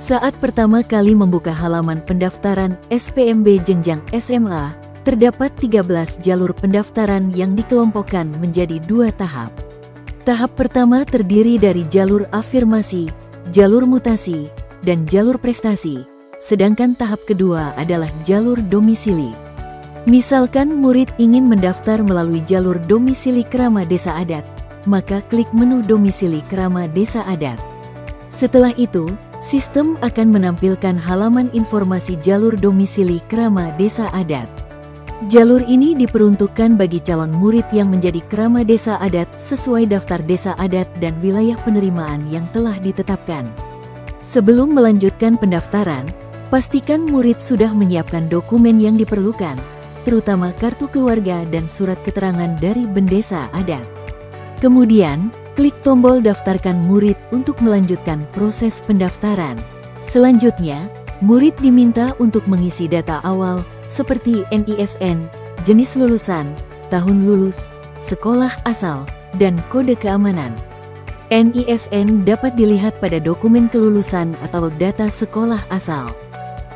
Saat pertama kali membuka halaman pendaftaran SPMB jenjang SMA, terdapat 13 jalur pendaftaran yang dikelompokkan menjadi 2 tahap. Tahap pertama terdiri dari jalur afirmasi, jalur mutasi, dan jalur prestasi, sedangkan tahap kedua adalah jalur domisili. Misalkan murid ingin mendaftar melalui jalur domisili Krama Desa Adat, maka klik menu domisili Krama Desa Adat. Setelah itu, sistem akan menampilkan halaman informasi jalur domisili Krama Desa Adat. Jalur ini diperuntukkan bagi calon murid yang menjadi Krama Desa Adat sesuai daftar desa adat dan wilayah penerimaan yang telah ditetapkan. Sebelum melanjutkan pendaftaran, pastikan murid sudah menyiapkan dokumen yang diperlukan, terutama kartu keluarga dan surat keterangan dari Bendesa Adat. Kemudian, klik tombol daftarkan murid untuk melanjutkan proses pendaftaran. Selanjutnya, murid diminta untuk mengisi data awal seperti NISN, jenis lulusan, tahun lulus, sekolah asal, dan kode keamanan. NISN dapat dilihat pada dokumen kelulusan atau data sekolah asal.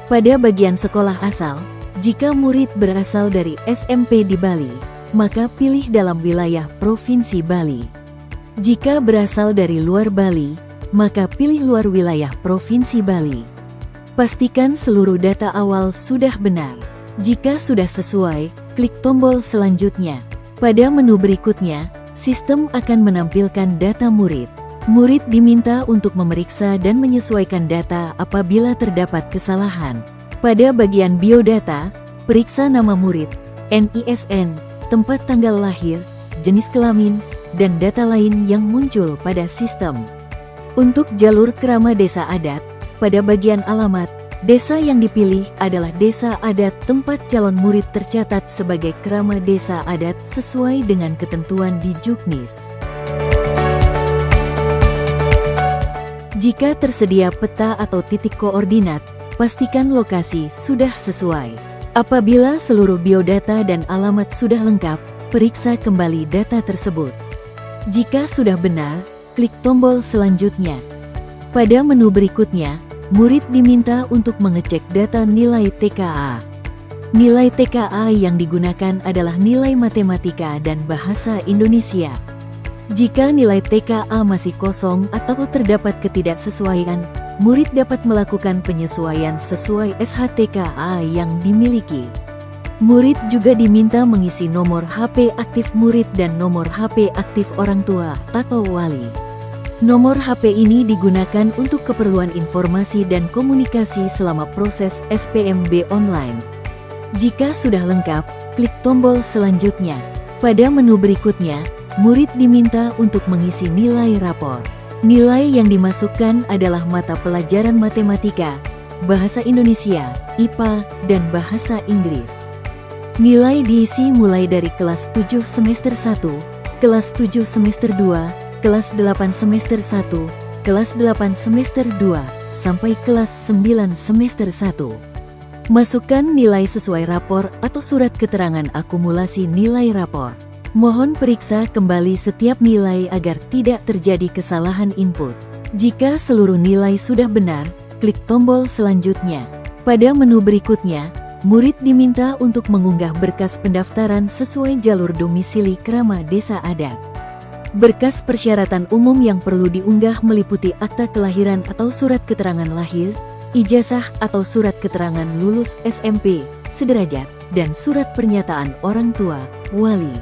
Pada bagian sekolah asal, jika murid berasal dari SMP di Bali, maka pilih dalam wilayah Provinsi Bali. Jika berasal dari luar Bali, maka pilih luar wilayah Provinsi Bali. Pastikan seluruh data awal sudah benar. Jika sudah sesuai, klik tombol selanjutnya. Pada menu berikutnya, sistem akan menampilkan data murid. Murid diminta untuk memeriksa dan menyesuaikan data apabila terdapat kesalahan. Pada bagian biodata, periksa nama murid, NISN, tempat tanggal lahir, jenis kelamin, dan data lain yang muncul pada sistem. Untuk jalur Krama Desa Adat, pada bagian alamat, desa yang dipilih adalah desa adat tempat calon murid tercatat sebagai Krama Desa Adat sesuai dengan ketentuan di Juknis. Jika tersedia peta atau titik koordinat, pastikan lokasi sudah sesuai. Apabila seluruh biodata dan alamat sudah lengkap, periksa kembali data tersebut. Jika sudah benar, klik tombol selanjutnya. Pada menu berikutnya, murid diminta untuk mengecek data nilai TKA. Nilai TKA yang digunakan adalah nilai matematika dan bahasa Indonesia. Jika nilai TKA masih kosong atau terdapat ketidaksesuaian, murid dapat melakukan penyesuaian sesuai SHTKA yang dimiliki. Murid juga diminta mengisi nomor HP aktif murid dan nomor HP aktif orang tua atau wali. Nomor HP ini digunakan untuk keperluan informasi dan komunikasi selama proses SPMB online. Jika sudah lengkap, klik tombol selanjutnya. Pada menu berikutnya, murid diminta untuk mengisi nilai rapor. Nilai yang dimasukkan adalah mata pelajaran matematika, bahasa Indonesia, IPA, dan bahasa Inggris. Nilai diisi mulai dari kelas 7 semester 1, kelas 7 semester 2, kelas 8 semester 1, kelas 8 semester 2, sampai kelas 9 semester 1. Masukkan nilai sesuai rapor atau surat keterangan akumulasi nilai rapor. Mohon periksa kembali setiap nilai agar tidak terjadi kesalahan input. Jika seluruh nilai sudah benar, klik tombol selanjutnya. Pada menu berikutnya, murid diminta untuk mengunggah berkas pendaftaran sesuai jalur domisili Krama Desa Adat. Berkas persyaratan umum yang perlu diunggah meliputi akta kelahiran atau surat keterangan lahir, ijazah atau surat keterangan lulus SMP, sederajat, dan surat pernyataan orang tua, wali.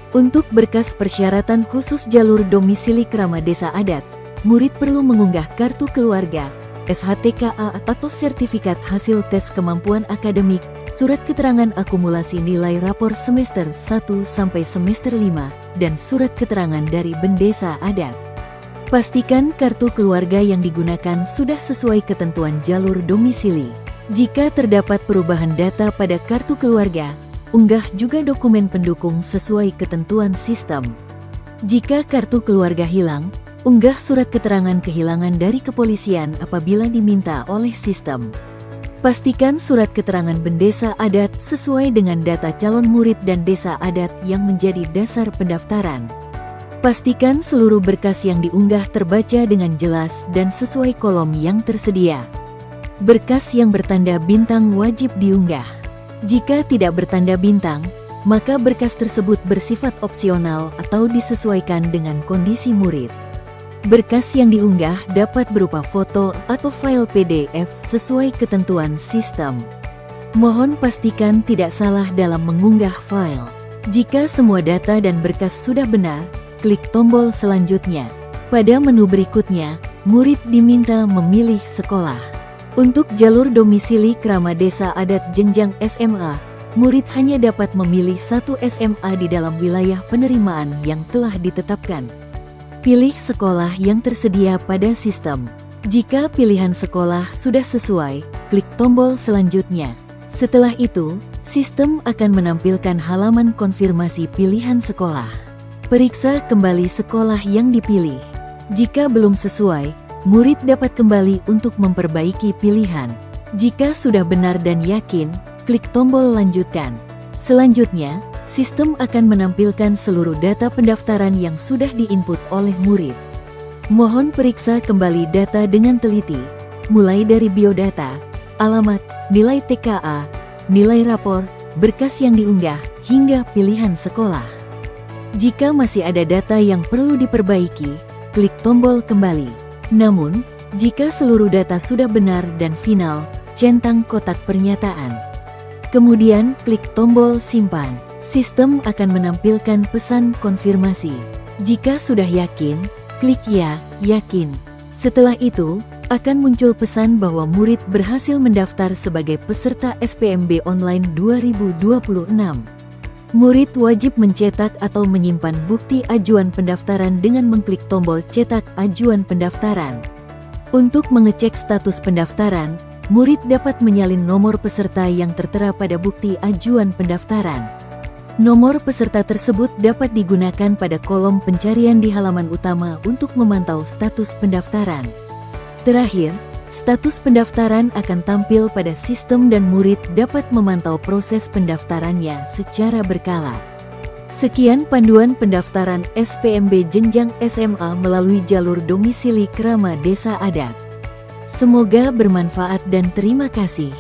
Untuk berkas persyaratan khusus jalur domisili Krama Desa Adat, murid perlu mengunggah kartu keluarga, SHTKA atau sertifikat hasil tes kemampuan akademik, surat keterangan akumulasi nilai rapor semester 1 sampai semester 5, dan surat keterangan dari Bendesa Adat. Pastikan kartu keluarga yang digunakan sudah sesuai ketentuan jalur domisili. Jika terdapat perubahan data pada kartu keluarga, unggah juga dokumen pendukung sesuai ketentuan sistem. Jika kartu keluarga hilang, unggah surat keterangan kehilangan dari kepolisian apabila diminta oleh sistem. Pastikan surat keterangan Bendesa Adat sesuai dengan data calon murid dan desa adat yang menjadi dasar pendaftaran. Pastikan seluruh berkas yang diunggah terbaca dengan jelas dan sesuai kolom yang tersedia. Berkas yang bertanda bintang wajib diunggah. Jika tidak bertanda bintang, maka berkas tersebut bersifat opsional atau disesuaikan dengan kondisi murid. Berkas yang diunggah dapat berupa foto atau file PDF sesuai ketentuan sistem. Mohon pastikan tidak salah dalam mengunggah file. Jika semua data dan berkas sudah benar, klik tombol selanjutnya. Pada menu berikutnya, murid diminta memilih sekolah. Untuk jalur domisili Krama Desa Adat jenjang SMA, murid hanya dapat memilih satu SMA di dalam wilayah penerimaan yang telah ditetapkan. Pilih sekolah yang tersedia pada sistem. Jika pilihan sekolah sudah sesuai, klik tombol selanjutnya. Setelah itu, sistem akan menampilkan halaman konfirmasi pilihan sekolah. Periksa kembali sekolah yang dipilih. Jika belum sesuai, murid dapat kembali untuk memperbaiki pilihan. Jika sudah benar dan yakin, klik tombol lanjutkan. Selanjutnya, sistem akan menampilkan seluruh data pendaftaran yang sudah diinput oleh murid. Mohon periksa kembali data dengan teliti, mulai dari biodata, alamat, nilai TKA, nilai rapor, berkas yang diunggah, hingga pilihan sekolah. Jika masih ada data yang perlu diperbaiki, klik tombol kembali. Namun, jika seluruh data sudah benar dan final, centang kotak pernyataan. Kemudian klik tombol simpan. Sistem akan menampilkan pesan konfirmasi. Jika sudah yakin, klik ya, yakin. Setelah itu, akan muncul pesan bahwa murid berhasil mendaftar sebagai peserta SPMB Online 2026. Murid wajib mencetak atau menyimpan bukti ajuan pendaftaran dengan mengklik tombol cetak ajuan pendaftaran. Untuk mengecek status pendaftaran, murid dapat menyalin nomor peserta yang tertera pada bukti ajuan pendaftaran. Nomor peserta tersebut dapat digunakan pada kolom pencarian di halaman utama untuk memantau status pendaftaran. Terakhir, status pendaftaran akan tampil pada sistem dan murid dapat memantau proses pendaftarannya secara berkala. Sekian panduan pendaftaran SPMB jenjang SMA melalui jalur domisili Krama Desa Adat. Semoga bermanfaat dan terima kasih.